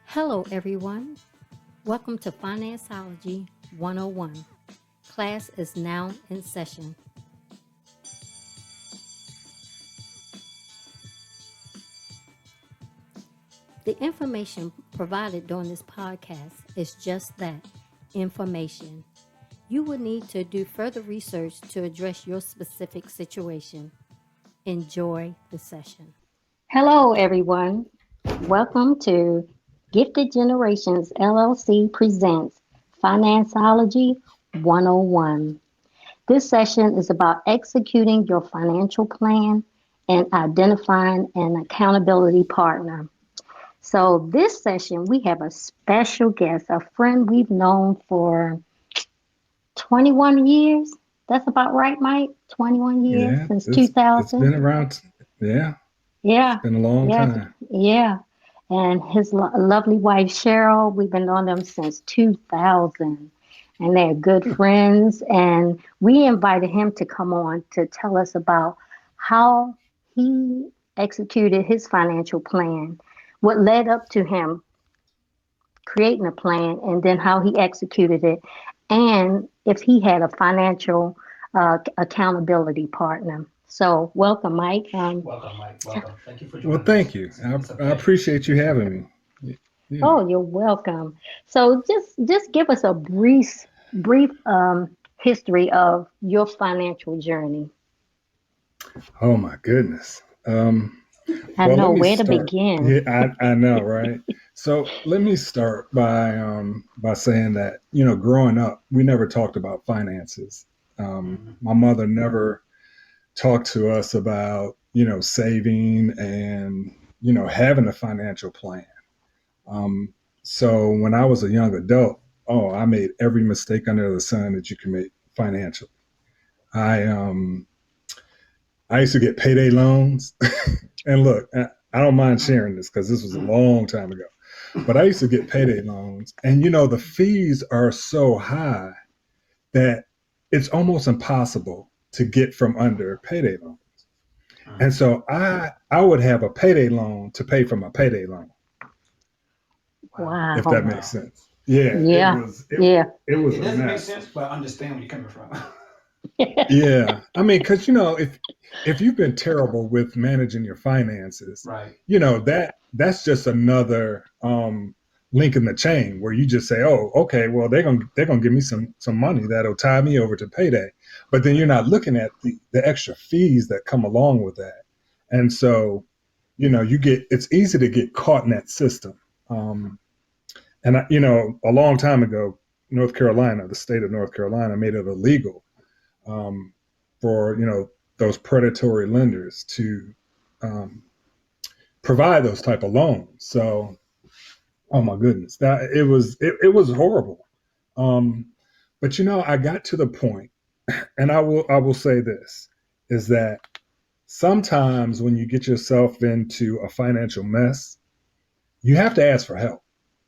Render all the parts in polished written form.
Hello, everyone. Welcome to Financeology 101. Class is now in session. The information provided during this podcast is just that information. You will need to do further research to address your specific situation. Enjoy the session. Hello, everyone. Welcome to Gifted Generations LLC presents Financeology 101. This session is about executing your financial plan and identifying an accountability partner. So, this session, we have a special guest, a friend we've known for 21 years. That's about right, Mike? 21 years Yeah, since it's been 2000. around. Yeah, it's Yeah, been a long yes, time. yeah. And his lovely wife Cheryl, we've been on them since 2000, and they're good friends. And we invited him to come on to tell us about how he executed his financial plan, what led up to him creating a plan, and then how he executed it, and if he had a financial accountability partner. So, welcome, Mike. Welcome, Mike. Welcome. Thank you for Well, joining thank us. you. It's a I pleasure. appreciate you having me. Yeah. Oh, you're welcome. So just give us a brief history of your financial journey. Oh my goodness. I Well, know let me where to start. begin. Yeah, I know, right? So let me start by saying that growing up, we never talked about finances. Mhm. My mother never talked to us about saving and having a financial plan. Um, so when I was a young adult, oh, I made every mistake under the sun that you can make financially. I I used to get payday loans, and look, I don't mind sharing this because this was a long time ago. But I used to get payday loans, and the fees are so high that it's almost impossible to get from under payday loan. And Mhm. so I would have a payday loan to pay for my payday loan, Wow. if that Wow. makes Wow. sense. Yeah, it Yeah. was it Yeah. it was It a doesn't make mess. sense, but I understand where you're coming from. Yeah, I mean, because if you've been terrible with managing your finances, Right. that's just another link in the chain where you just say, oh, okay, well they're gonna give me some money that'll tie me over to payday, but then you're Right. not looking at the extra fees that come along with that, and so it's easy to get caught in that system. And a long time ago, North Carolina, the state of North Carolina, made it illegal um, for those predatory lenders to um, provide those type of loans. So, oh my goodness, that it was horrible. Um, but I got to the point, and I will say this is that sometimes when you get yourself into a financial mess, you have to ask for help.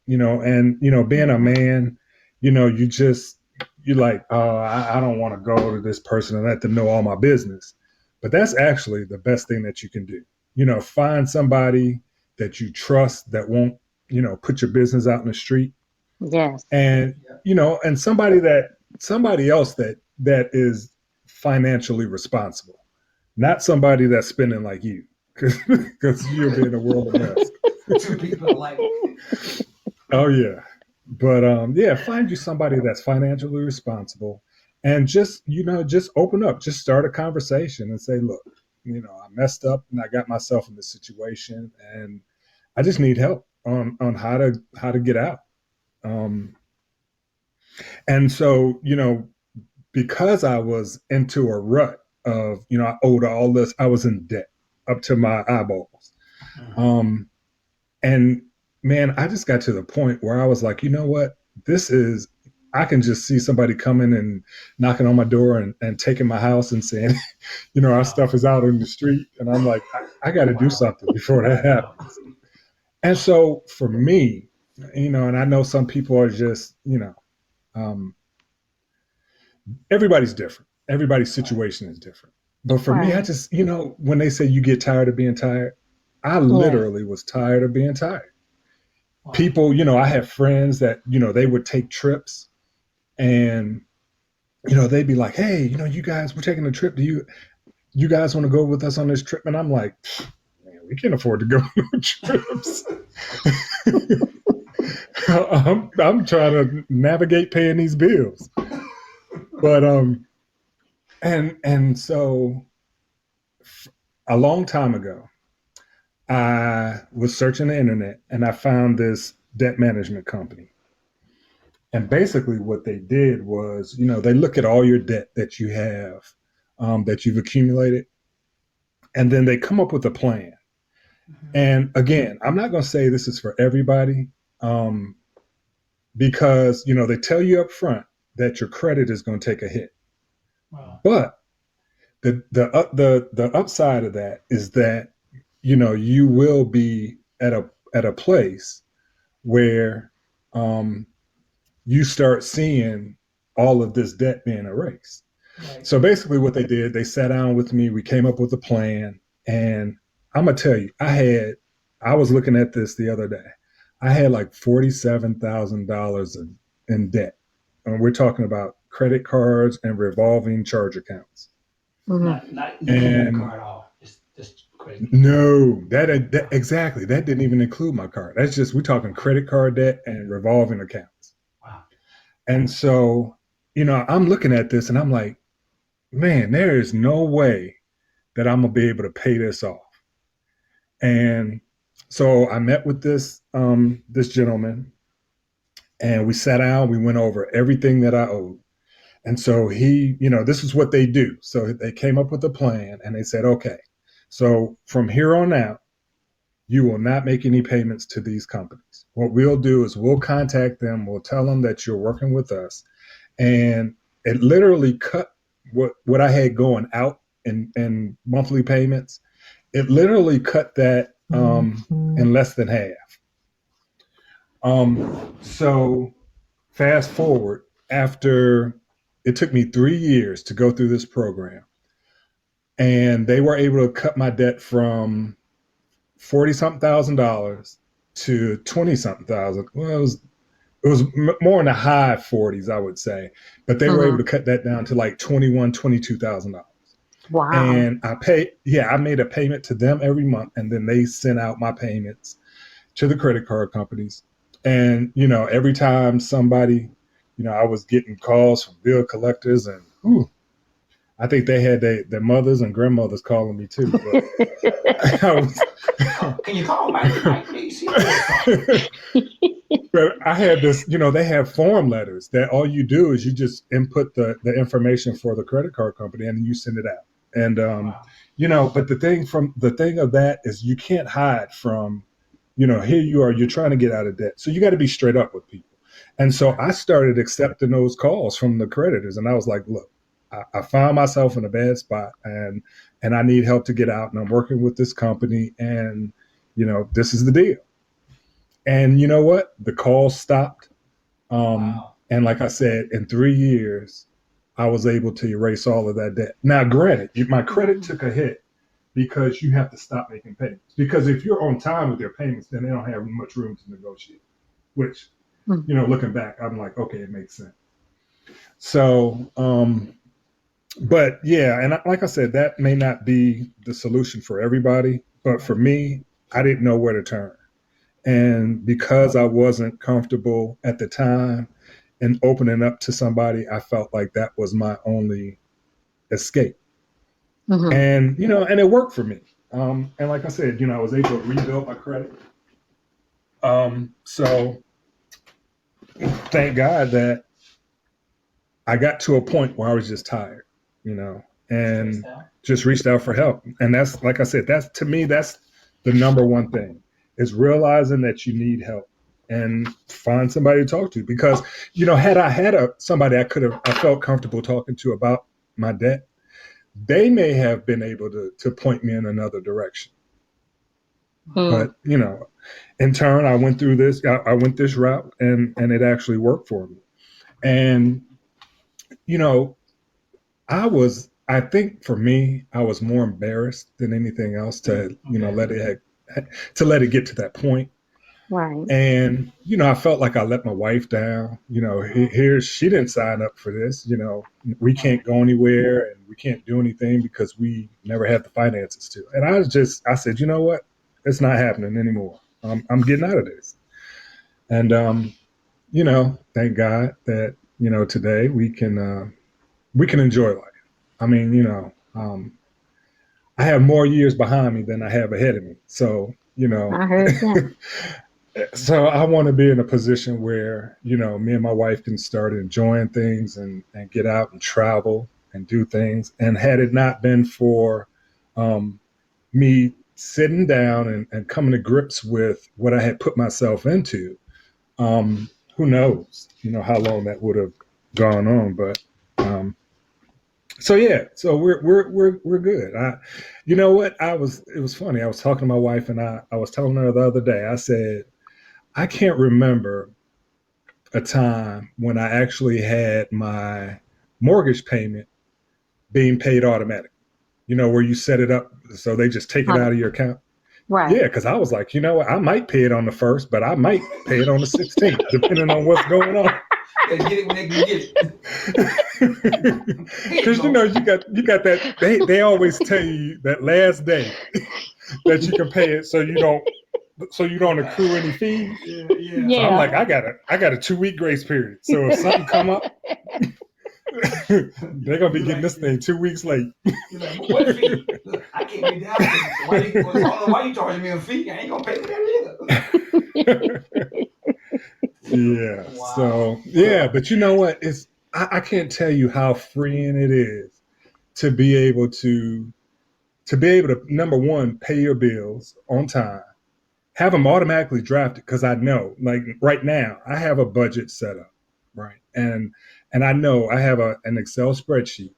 And being a Mhm. man, you just you're like, oh, I don't want to go to this person and let them know all my business. But that's actually the best thing that you can do. Find somebody that you trust that won't, put your business out in the street, Yes. and Yeah. and somebody else that is financially responsible, not somebody that's spending like you, because you'll be in a world of mess. Two people alike. Oh yeah. But yeah, find you somebody that's financially responsible and just open up, just start a conversation and say, look, I messed up and I got myself in this situation and I just need help on how to get out. Um and so, because I was into a rut of, I owed all this, I was in debt up to my eyeballs. Mhm. Um And man, I just got to the point where I was like, you know what? This is, I can just see somebody coming and knocking on my door and taking my house and saying, our Wow. stuff is out in the street. And I'm like, I got to do Wow. something before that Wow. happens. And so for me, and I know some people are just, um, everybody's different. Everybody's Right. situation is different. But for me, I Right. just, when they say you get tired of being tired, I Yes. literally was tired of being tired. people, I have friends that, they would take trips and, they'd be like, hey, you guys, we're taking a trip. Do you guys want to go with us on this trip? And I'm like, man, we can't afford to go on trips. I'm trying to navigate paying these bills. But and so a long time ago, I was searching the internet and I found this debt management company. And basically what they did was, they look at all your debt that you have, that you've accumulated, and then they come up with a plan. And again, I'm not going to say this is for everybody, because, they tell you up front that your credit is going to take a hit. Wow. But the upside of that is that, you will be at a place where, you start seeing all of this debt being erased. Right. So basically what they did, they sat down with me, we came up with a plan, and I'm gonna tell you, I was looking at this the other day. I had like $47,000 in debt. And we're talking about credit cards and revolving charge accounts. Not And card at all. Just credit. no, that exactly. That didn't even include my card. That's just, we're talking credit card debt and revolving accounts. Wow. And so, I'm looking at this and I'm like, man, there is no way that I'm gonna be able to pay this off. And so I met with this gentleman, and we sat down. We went over everything that I owed. And so this is what they do. So they came up with a plan, and they said, okay, so from here on out, you will not make any payments to these companies. What we'll do is we'll contact them. We'll tell them that you're working with us, and it literally cut what I had going out in monthly payments. It literally cut that in less than half. So fast forward, after it took me 3 years to go through this program, and they were able to cut my debt from 40 something $1,000 to 20 something thousand. Well, it was more in the high 40s, I would say, but they were able to cut that down to like $22,000. Wow. And I made a payment to them every month, and then they sent out my payments to the credit card companies. And, every time somebody, I was getting calls from bill collectors, and I think they had their mothers and grandmothers calling me too. But Can you call Mike, please? But I had this, they have form letters that all you do is you just input the information for the credit card company and you send it out. And, Wow. but the thing of that is you can't hide from, here you are, you're trying to get out of debt. So you got to be straight up with people. And so I started accepting those calls from the creditors, and I was like, look, I found myself in a bad spot, and I need help to get out, and I'm working with this company, and, this is the deal. And you know what? The call stopped. Wow. And like I said, in 3 years, I was able to erase all of that debt. Now, granted, my credit took a hit because you have to stop making payments. Because if you're on time with your payments, then they don't have much room to negotiate, which, looking back, I'm like, okay, it makes sense. So, but yeah, and like I said, that may not be the solution for everybody, but for me, I didn't know where to turn. And because I wasn't comfortable at the time in opening up to somebody, I felt like that was my only escape. And, and it worked for me. And like I said, I was able to rebuild my credit. So thank God that I got to a point where I was just tired, and just reached out for help. And that's, like I said, that's, to me, that's the number one thing, is realizing that you need help and find somebody to talk to. Because, had I had somebody I felt comfortable talking to about my debt, they may have been able to point me in another direction. But, in turn, I went through this, I went this route, and it actually worked for me. And, I think for me, I was more embarrassed than anything else to let it get to that point. Right. And, I felt like I let my wife down. Here, she didn't sign up for this. We can't go anywhere and we can't do anything because we never had the finances to. And I said, you know what? It's not happening anymore. I'm getting out of this. And, thank God that, today we can enjoy life. I mean, I have more years behind me than I have ahead of me. So, I heard that. so I want to be in a position where, me and my wife can start enjoying things and get out and travel and do things. And had it not been for um, me sitting down and coming to grips with what I had put myself into, who knows, how long that would have gone on. But so yeah, so we're good. You know what? It was funny. I was talking to my wife and I was telling her the other day. I said, I can't remember a time when I actually had my mortgage payment being paid automatically. Where you set it up so they just take it out of your account. Right. Yeah, because I was like, you know what, I might pay it on the 1st, but I might pay it on the 16th, depending on what's going on. They get it when they can get it. Because you got that they always tell you that last day that you can pay it so you don't accrue any fees. Yeah. So I'm Yeah. like, I got a 2-week grace period. So if something come up, they're gonna be getting this thing 2 weeks late. You're like, what fee? Look, I can't be down. I don't know why you charging me a fee. I ain't gonna pay for that either. Yeah. Wow. So yeah, but you know what? I can't tell you how freeing it is to be able to number one, pay your bills on time, have them automatically drafted because I know, like right now, I have a budget set up, right, and I know I have an Excel spreadsheet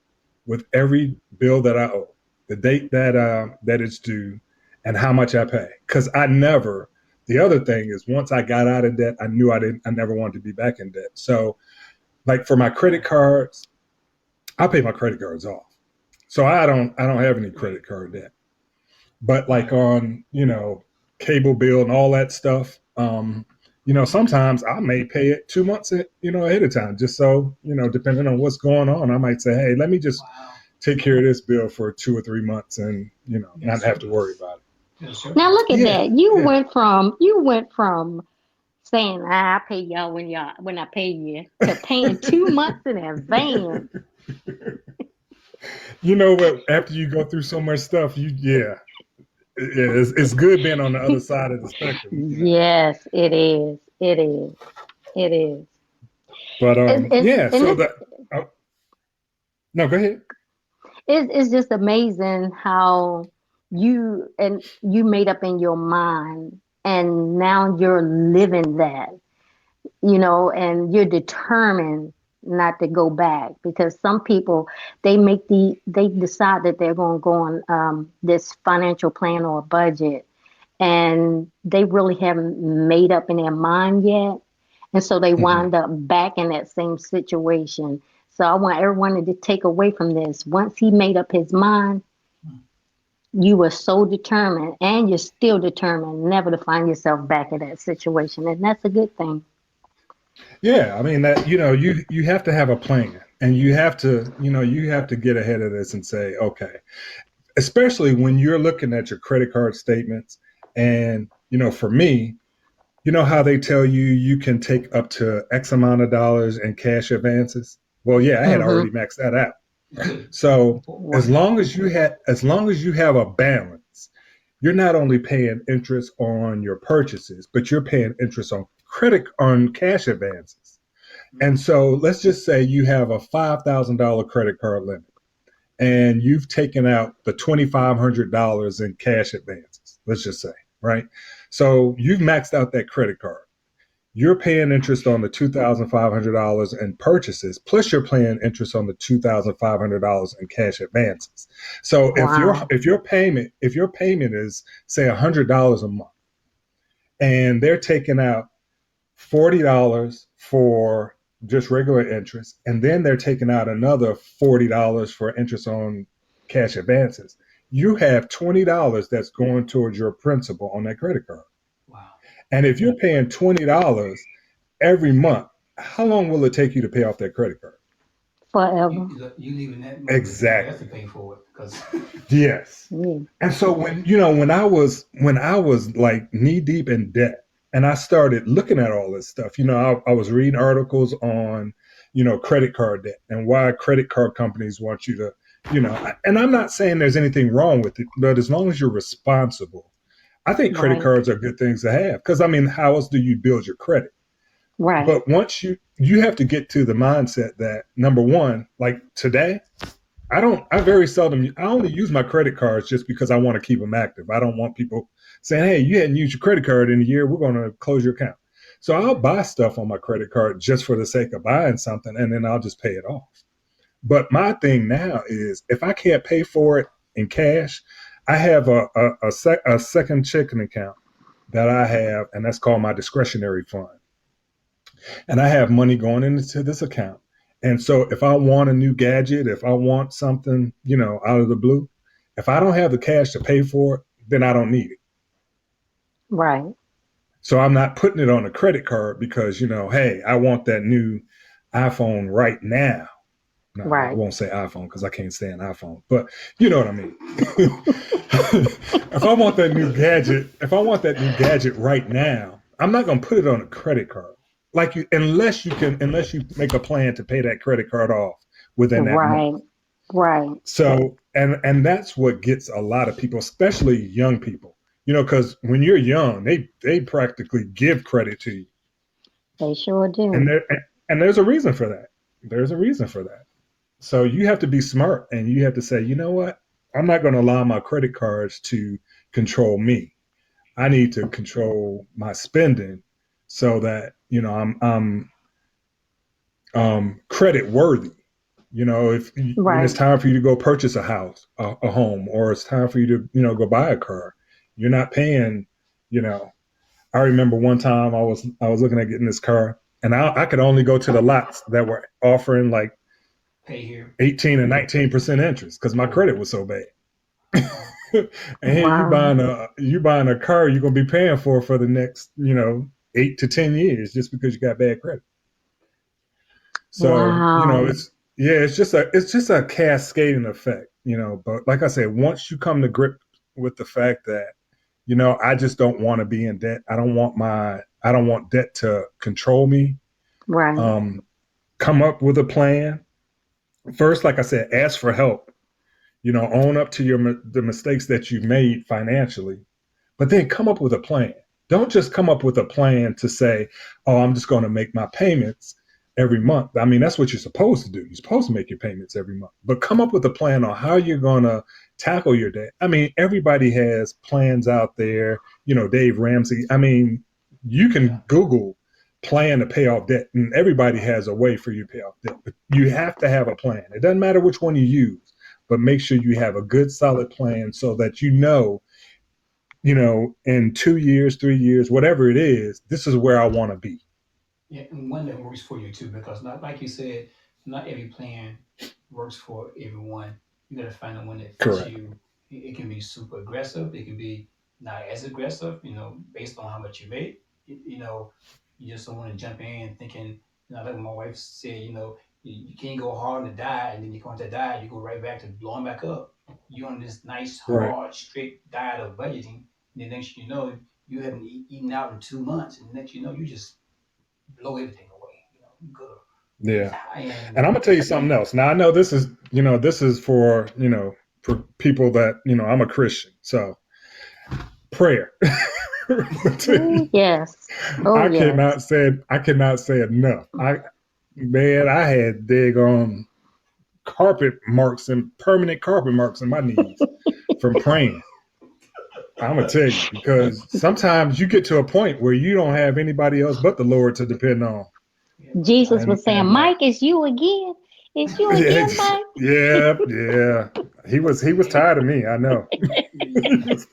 with every bill that I owe, the date that it's due, and how much I pay. Because I never. The other thing is, once I got out of debt, I knew I never wanted to be back in debt. So, like for my credit cards, I pay my credit cards off, so I don't have any credit card debt. But like on cable bill and all that stuff, sometimes I may pay it 2 months ahead of time, just so depending on what's going on, I might say, hey, let me just take care of this bill for 2 or 3 months and not have to worry about it. Yes, Now look at Yeah, that. You yeah. went from saying I pay y'all when I pay you to paying 2 months in advance. You know what? After you go through so much stuff, it's good being on the other side of the spectrum. Yes, it is. It is. It is. But It's yeah. and So oh, no, go ahead. it's just amazing how you made up in your mind and now you're living that, and you're determined not to go back because some people they decide that they're going to go on this financial plan or budget and they really haven't made up in their mind yet, and so they Mm-hmm. wind up back in that same situation. So I want everyone to take away from this. Once he made up his mind, you were so determined, and you're still determined never to find yourself back in that situation, and that's a good thing. Yeah, I mean that you have to have a plan, and you have to get ahead of this and say, okay, especially when you're looking at your credit card statements, and for me, how they tell you can take up to X amount of dollars in cash advances. Well, yeah, I had Mm-hmm. already maxed that out. So as long as you have a balance, you're not only paying interest on your purchases, but you're paying interest on cash advances. And so let's just say you have a $5,000 credit card limit and you've taken out the $2,500 in cash advances, let's just say, right? So you've maxed out that credit card. You're paying interest on the $2,500 in purchases, plus you're paying interest on the $2,500 in cash advances. So Wow. if your payment is say $100 a month, and they're taking out $40 for just regular interest, and then they're taking out another $40 for interest on cash advances, you have $20 that's going towards your principal on that credit card. Wow. And if you're paying $20 every month, how long will it take you to pay off that credit card? Forever. You leaving that money for somebody else to Exactly. pay for it because Yes. Yeah. And so when I was like knee deep in debt and I started looking at all this stuff, I was reading articles on, credit card debt and why credit card companies want you to, and I'm not saying there's anything wrong with it, but as long as you're responsible, I think credit Right. cards are good things to have. Because I mean, how else do you build your credit? Right. But once you have to get to the mindset that number one, like today, I very seldom, I only use my credit cards just because I want to keep them active. I don't want people saying, hey, you hadn't used your credit card in a year. We're going to close your account. So I'll buy stuff on my credit card just for the sake of buying something and then I'll just pay it off. But my thing now is if I can't pay for it in cash, I have a second checking account that I have, and that's called my discretionary fund. And I have money going into this account. And so if I want a new gadget, if I want something, out of the blue, if I don't have the cash to pay for it, then I don't need it. Right. So I'm not putting it on a credit card because, hey, I want that new iPhone right now. No, I Right. won't say iPhone because I can't stand iPhone, but you know what I mean. if I want that new gadget right now, I'm not going to put it on a credit card. Like unless you make a plan to pay that credit card off within that month. Right. Right. So, and that's what gets a lot of people, especially young people, because when you're young, they practically give credit to you, They sure and do. there and there's a reason for that. There's a reason for that. So you have to be smart and you have to say, you know what? I'm not going to allow my credit cards to control me. I need to control my spending so that, I'm credit worthy. If when it's Right. time for you to go purchase a house, a home, or it's time for you to, go buy a car, you're not paying, you know, I remember one time I was looking at getting this car and I could only go to the lots that were offering like pay here. 18 and 19% interest because my Oh, credit was so bad. And here Wow. you buying a car you're gonna be paying for the next 8 to 10 years just because you got bad credit. So Wow. it's just a cascading effect. But like I said, once you come to grip with the fact that I just don't want to be in debt. I don't want debt to control me. Right. Um, Come up with a plan. First, like I said, ask for help. Own up to the mistakes that you made financially, but then come up with a plan. Don't just come up with a plan to say, "Oh, I'm just going to make my payments every month." I mean, that's what you're supposed to do. You're supposed to make your payments every month, but come up with a plan on how you're going to tackle your debt. I mean, everybody has plans out there. Dave Ramsey. I mean, you yeah. can Google plan to pay off debt, and everybody has a way for you to pay off debt. But you have to have a plan. It doesn't matter which one you use, but make sure you have a good, solid plan so that in 2 years, 3 years, whatever it is, this is where I want to be. Yeah, and one that works for you too, because not like you said, not every plan works for everyone. You got to find the one that fits Correct. you. It can be super aggressive. It can be not as aggressive. Based on how much you make. You just don't want to jump in thinking. Like my wife said, you can't go hard on the diet, and then you come to diet, you go right back to blowing back up. You're on this nice, Right. hard, strict diet of budgeting, and the next you know, you haven't eaten out in 2 months, and the next you know, you just blow everything away. You go Yeah. and And I'm gonna tell you something else. Now I know this is for people that I'm a Christian, so prayer. Oh, yes. Oh, I yes. cannot say enough. I had daggone carpet marks and permanent carpet marks in my knees from praying. I'm gonna tell you because sometimes you get to a point where you don't have anybody else but the Lord to depend on, yeah, Jesus and was saying, Mike, it's you again. It's you yeah, again, Mike. yeah, yeah. He was tired of me. I know. yeah, he was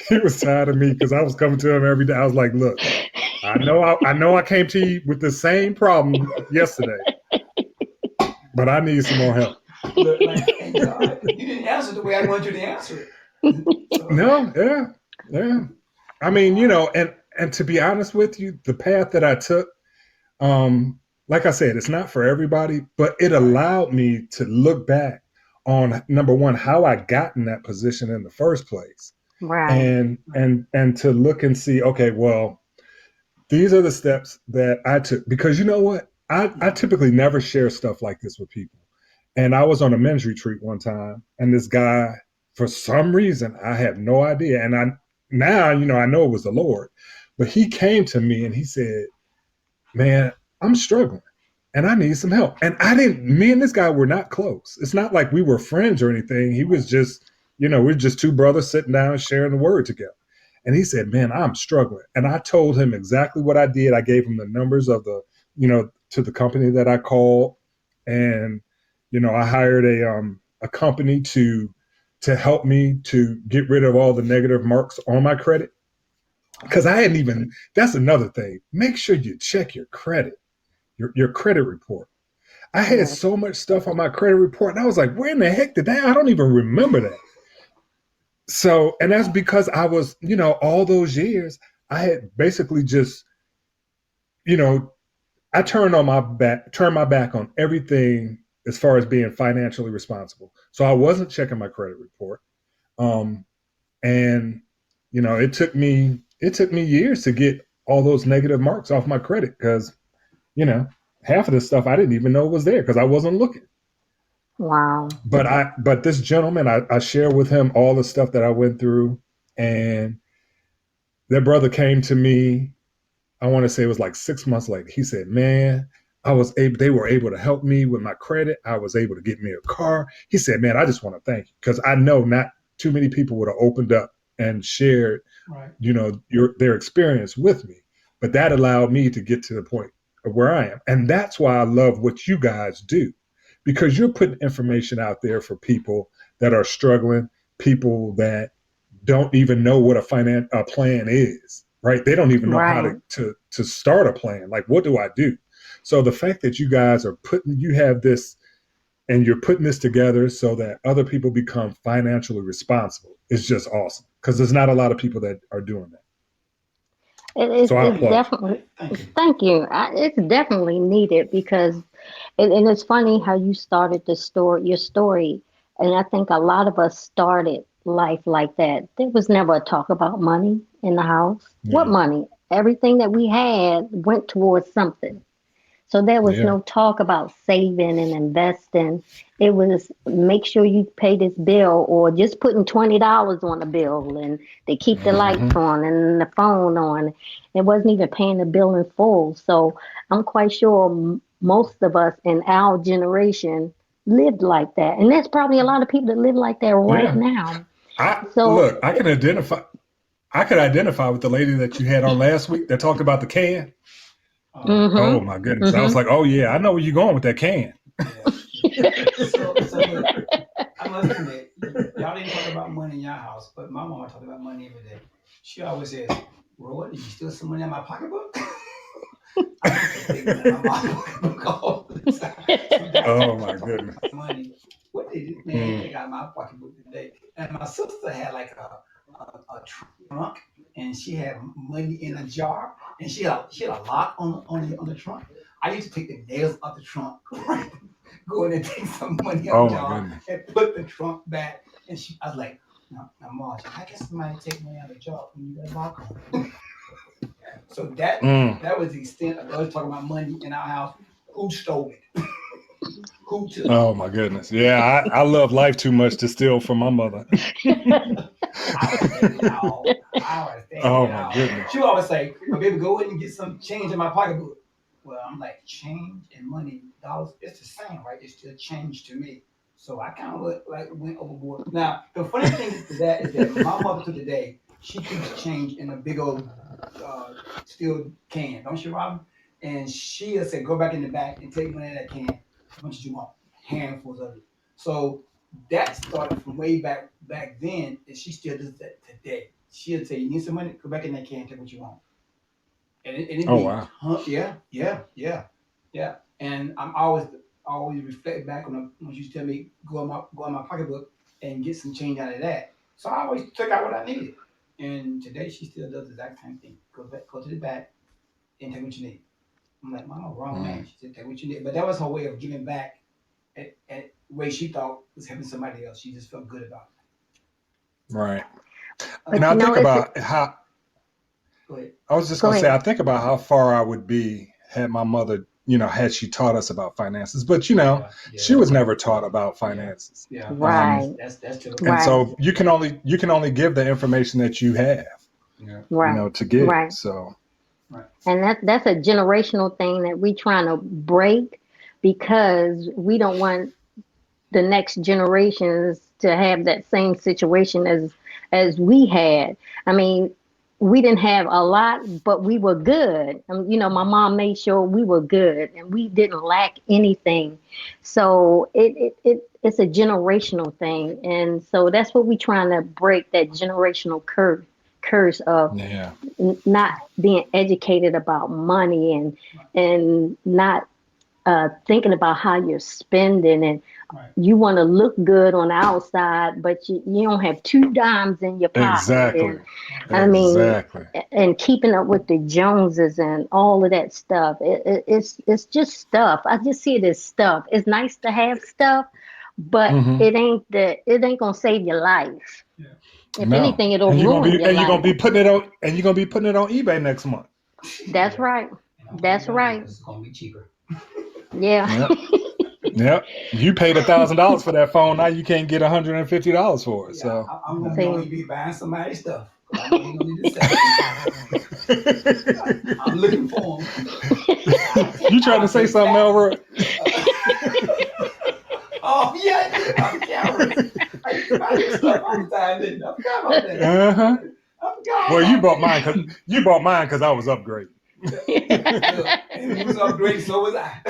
he was tired of me because I was coming to him every day. I was like, look, I know I came to you with the same problem yesterday, but I need some more help. look like and God, you didn't answer the way I wanted you to answer it. So No, yeah, yeah. I mean, wow, and to be honest with you, the path that I took, like I said, it's not for everybody, but it Right. allowed me to look back on, number one, how I got in that position in the first place, Right. and to look and see, okay, well, these are the steps that I took, because you know what, I Mm-hmm. typically never share stuff like this with people. And I was on a men's retreat one time, and this guy, for some reason, I have no idea, and I now, I know it was the Lord, but he came to me and he said, man, I'm struggling and I need some help. And I didn't, me and this guy were not close. It's not like we were friends or anything. He was just, we're just two brothers sitting down sharing the word together. And he said, man, I'm struggling. And I told him exactly what I did. I gave him the numbers of to the company that I called. And, I hired a company to help me to get rid of all the negative marks on my credit. Because I hadn't even, that's another thing. Make sure you check your credit, your credit report. I had Yes. so much stuff on my credit report, and I was like, where in the heck did that? I don't even remember that. So, and that's because I was, all those years, I had basically just, you know, I turned my back on everything as far as being financially responsible. So I wasn't checking my credit report. Um, and it took me years to get all those negative marks off my credit, because you know half of the stuff I didn't even know was there because I wasn't looking. Wow. But this gentleman, I share with him all the stuff that I went through, and that brother came to me. I want to say it was like 6 months later. He said, man, they were able to help me with my credit. I was able to get me a car. He said, man, I just want to thank you, because I know not too many people would have opened up and shared, Right. their experience with me. But that allowed me to get to the point of where I am. And that's why I love what you guys do, because you're putting information out there for people that are struggling, people that don't even know what a plan is, right? They don't even know how Right. to start a plan. Like, what do I do? So the fact that you have this, and you're putting this together so that other people become financially responsible is just awesome, because there's not a lot of people that are doing that. So I It's applaud definitely, Thank you. thank you. It's definitely needed because, and it's funny how you started your story. And I think a lot of us started life like that. There was never a talk about money in the house. you. What Yeah. money? Everything that we had went towards something. So there was Yeah. no talk about saving and investing. It was make sure you pay this bill or just putting $20 on the bill and they keep the lights Mm-hmm. on and the phone on. It wasn't even paying the bill in full. So I'm quite sure most of us in our generation lived like that. And there's probably a lot of people that live like that right Yeah. now. I So, look. I could identify with the lady that you had on last week that talked about the can. Oh mm-hmm, my goodness! I was mm-hmm. like, oh yeah, I know where you're going with that can. Yeah. So look, I must admit, y'all didn't talk about money in your house, but my mama talked about money every day. She always says, "Roy, did you steal some money out of my pocketbook?" I used to take money out of my pocketbook all the time. So that's Oh my goodness. money. What did this man Mm. take out of my pocketbook today? And my sister had like a trunk, and she had money in a jar, and she had a lock on the trunk. I used to take the nails out the trunk, go in and take some money out Oh the my jar goodness. and put the trunk back. And I was like, now Marge, how can somebody take money out of the jar when you got a lock on it? So that Mm. that was the extent of us talking about money in our house. Who stole it? Who took it? Oh my goodness. Yeah, I love life too much to steal from my mother. I would take it all. I would take Oh it my all. goodness. She would always say, "Well, baby, go in and get some change in my pocketbook." Well, I'm like, change and money, dollars, it's the same, right? It's still change to me. So I kind of went overboard. Now, the funny thing to that is that my mother to the day, she keeps change in a big old uh, steel can, don't she, Robin? And she'll say, go back in the back and take money in that can as much as you want, handfuls of it. So that started from way back then, and she still does that today. She'll say, "You need some money? Go back in that can, take what you want." And it Oh be wow. yeah. And I'm always reflect back on when she tell me go in my pocketbook and get some change out of that. So I always took out what I needed. And today she still does the exact same thing. Go back, go to the back, and take what you need. I'm like, Mama, wrong Mm, man. She said, take what you need. But that was her way of giving back at way she thought was helping somebody else. She just felt good about right. it. And But I you know, think it's about how Go ahead. I was just go gonna say, ahead. I think about how far I would be had my mother, had she taught us about finances. But Yeah, she yeah, was never taught about yeah, finances. yeah. Um, Right, That's and typical. right, so you can only give the information that you have, Yeah, right, to give. right. So right, And that's a generational thing that we trying to break because we don't want the next generations to have that same situation as we had. I mean, we didn't have a lot, but we were good. My right. mom made sure we were good and we didn't lack anything. So it's a generational thing, and so that's what we're trying to break, that generational curse of yeah, not being educated about money Right, and not thinking about how you're spending, and right, you want to look good on the outside, but you don't have two dimes in your pocket. exactly, And right. I mean, exactly. and keeping up with the Joneses and all of that stuff. It's just stuff. I just see it as stuff. It's nice to have stuff, but Hmm. it ain't gonna save your life. Yeah. If No, anything, it'll and you're gonna ruin be your and you're gonna life. be putting it on and you're gonna be putting it on eBay next month. That's Yeah. right. And I'm glad That's y'all do right. because it's gonna be cheaper. Yeah. Yep, yep. You paid $1,000 for that phone. Now you can't get $150 for it. Yeah, So I'm gonna be on See. eBay buying somebody's stuff because I know they're gonna need to sell it. I'm looking for them. you trying to I'll say take something, that. Elroy? Uh, oh yeah, I did about the cameras. I used to buy this stuff all the time, didn't I? I forgot about that. Uh-huh. I forgot Well, you about bought mine because that. you bought mine because I was upgrading. Look, and he was upgraded, so was I.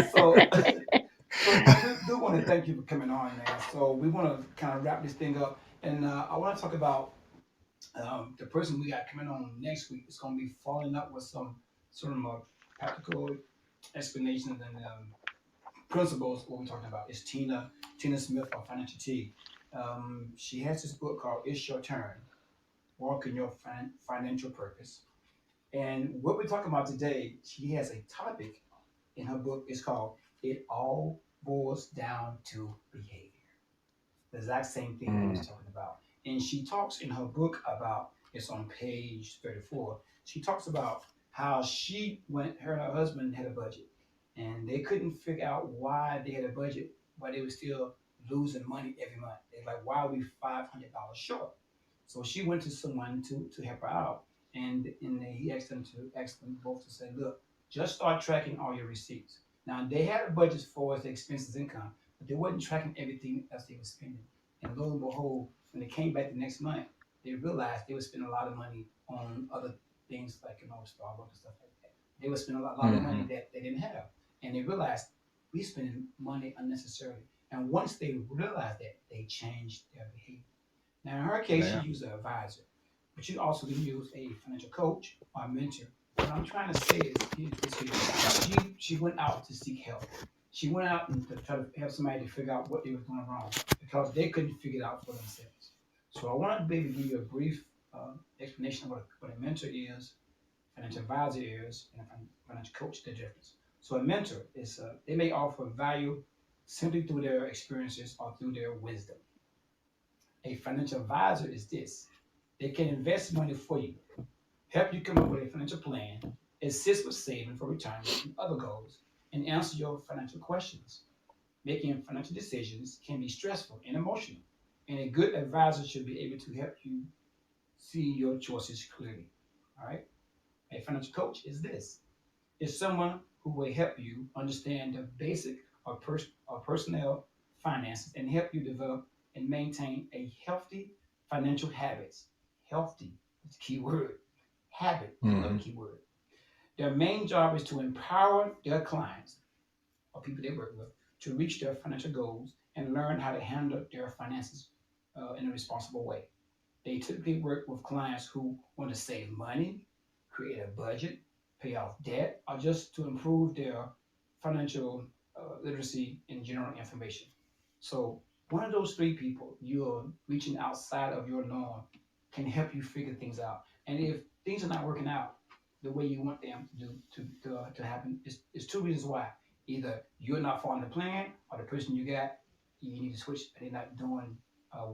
so, so we do want to thank you for coming on, man. So we want to kind of wrap this thing up, and I want to talk about the person we got coming on next week. Is going to be following up with some sort of practical explanations and principles. What we're talking about is Tina Smith or Financial T. She has this book called "It's Your Turn: Walk in Your Financial Purpose." And what we're talking about today, she has a topic in her book. It's called "It All Boils Down to Behavior." The exact same thing we was Mm, talking about. And she talks in her book about, it's on page 34. She talks about how her and her husband had a budget and they couldn't figure out why they had a budget, but they were still losing money every month. They're like, why are we $500 short? So she went to someone to help her out. And he asked them both to say, look, just start tracking all your receipts. Now they had a budget for the expenses income, but they wasn't tracking everything else they were spending. And lo and behold, when they came back the next month, they realized they were spending a lot of money on other things like Starbucks and stuff like that. They were spending a lot of money hmm. that they didn't have, and they realized we spending money unnecessarily. And once they realized that, they changed their behavior. Now, in her case, she Yeah. used an advisor, but you also can use a financial coach or a mentor. What I'm trying to say is here. She went out to seek help. She went out and to try to help somebody to figure out what they were doing wrong because they couldn't figure it out for themselves. So I want to be able to give you a brief explanation of what a mentor is, financial advisor is, and a financial coach, the difference. So a mentor is they may offer value simply through their experiences or through their wisdom. A financial advisor is this: they can invest money for you, help you come up with a financial plan, assist with saving for retirement and other goals, and answer your financial questions. Making financial decisions can be stressful and emotional, and a good advisor should be able to help you see your choices clearly. All right? A financial coach is this: is someone who will help you understand the basic or personnel finances and help you develop and maintain a healthy financial habits. Healthy is the key word. Habit is another Hmm. key word. Their main job is to empower their clients or people they work with to reach their financial goals and learn how to handle their finances in a responsible way. They typically work with clients who want to save money, create a budget, pay off debt, or just to improve their financial literacy and general information. So, one of those three people, you're reaching outside of your norm can help you figure things out. And if things are not working out the way you want them to happen, it's two reasons why. Either you're not following the plan, or the person you got, you need to switch, and they're not doing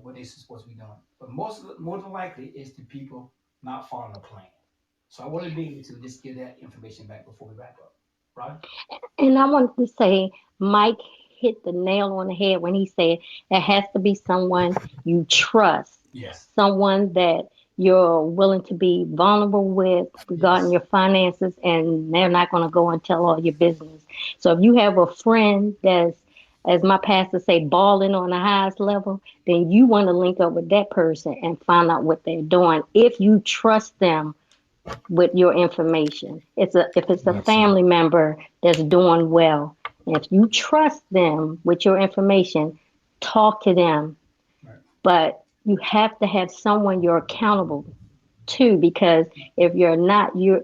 what they're supposed to be doing. But more than likely, it's the people not following the plan. So I want to be able to just get that information back before we wrap up. Right? And I wanted to say, Mike hit the nail on the head when he said it has to be someone you trust, Yes. someone that you're willing to be vulnerable with regarding Yes. your finances, and they're not going to go and tell all your business. So if you have a friend that's, as my pastor say, balling on the highest level, then you want to link up with that person and find out what they're doing if you trust them with your information. If it's a Absolutely. family member that's doing well, and if you trust them with your information, talk to them. Right. But you have to have someone you're accountable to, because if you're not, you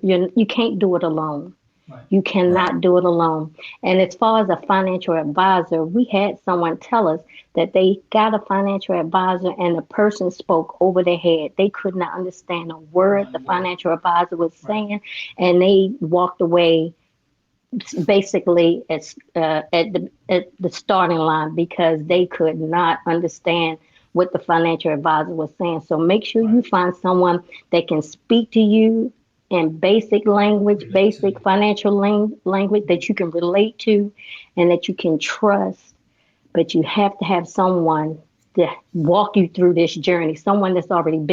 can't do it alone. Right. You Right. cannot do it alone. And as far as a financial advisor, we had someone tell us that they got a financial advisor and the person spoke over their head. They could not understand a word the One word. financial advisor was Right. saying, and they walked away basically at the starting line because they could not understand what the financial advisor was saying. So make sure Right. you find someone that can speak to you in basic language, Relate to basic you. financial language that you can relate to and that you can trust. But you have to have someone to walk you through this journey, someone that's been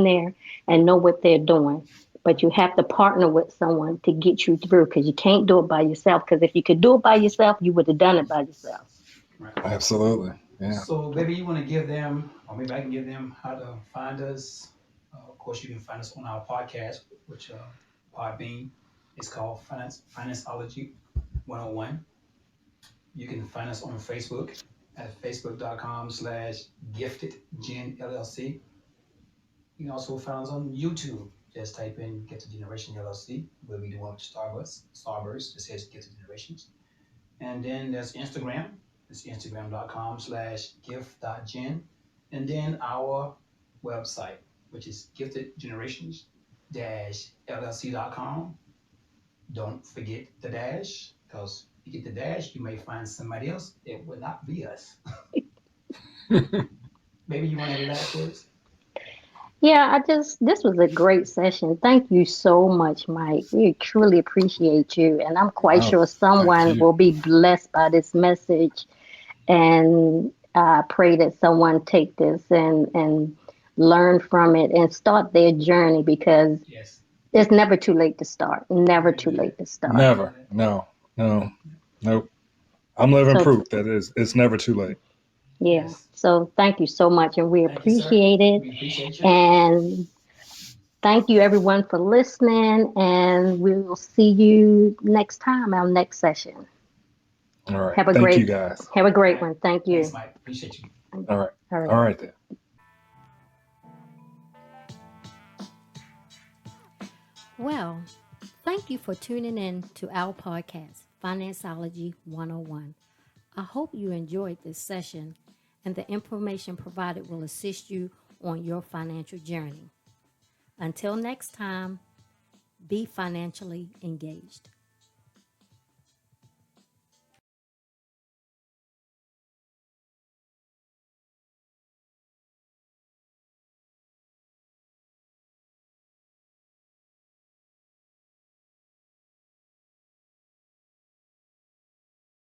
there and know what they're doing. But you have to partner with someone to get you through, because you can't do it by yourself. Because if you could do it by yourself, you would have done it by yourself. Right. Absolutely. Yeah. So maybe you want to give them, or maybe I can give them how to find us. Of course, you can find us on our podcast, which Podbean is called Financeology 101. You can find us on Facebook at facebook.com/giftedgen LLC. You can also find us on YouTube. Just type in Gifted Generation LLC. We'll be the one with Starburst that says Gifted Generations. And then there's Instagram. It's instagram.com/gift.gen. And then our website, which is giftedgenerations-llc.com. Don't forget the dash, because if you get the dash, you may find somebody else. It will not be us. Maybe you want to have last words? Yeah, this was a great session. Thank you so much, Mike. We truly appreciate you. And I'm quite Oh, sure thank someone you. will be blessed by this message. And I pray that someone take this and learn from it and start their journey, because Yes. it's never too late to start. Never Amen to too that. late to start. Amen to Never. that. No. No. Nope. I'm living So, proof that it's never too late. yeah. Yes. So thank you so much, and we Thank you, sir. appreciate it. We appreciate you. And thank you, everyone, for listening. And we will see you next time, our next session. All right. Have a Thank you great, guys. have a All great right. one. Thank Thanks, you. Mike. Appreciate you. All right. All All right. right then. Well, thank you for tuning in to our podcast, Financeology 101. I hope you enjoyed this session and the information provided will assist you on your financial journey. Until next time, be financially engaged.